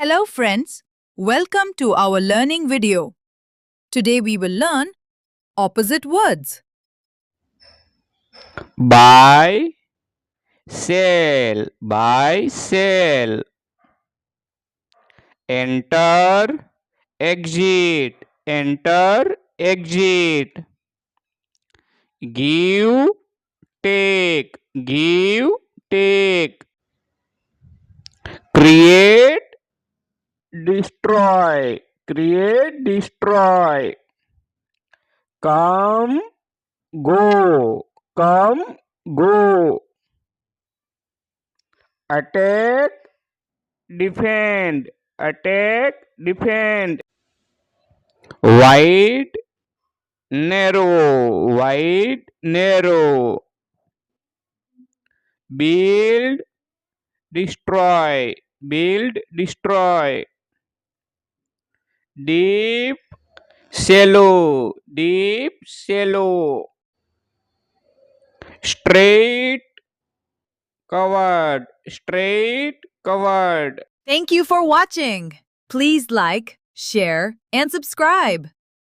Hello friends, welcome to our learning video. Today we will learn opposite words. Buy, buy, sell. Enter, enter, exit. Give, give, take. Create, destroy. Come, go. Attack, defend. Wide, narrow. Build, destroy. Deep, shallow. Straight, covered. Thank you for watching. Please like, share, and subscribe.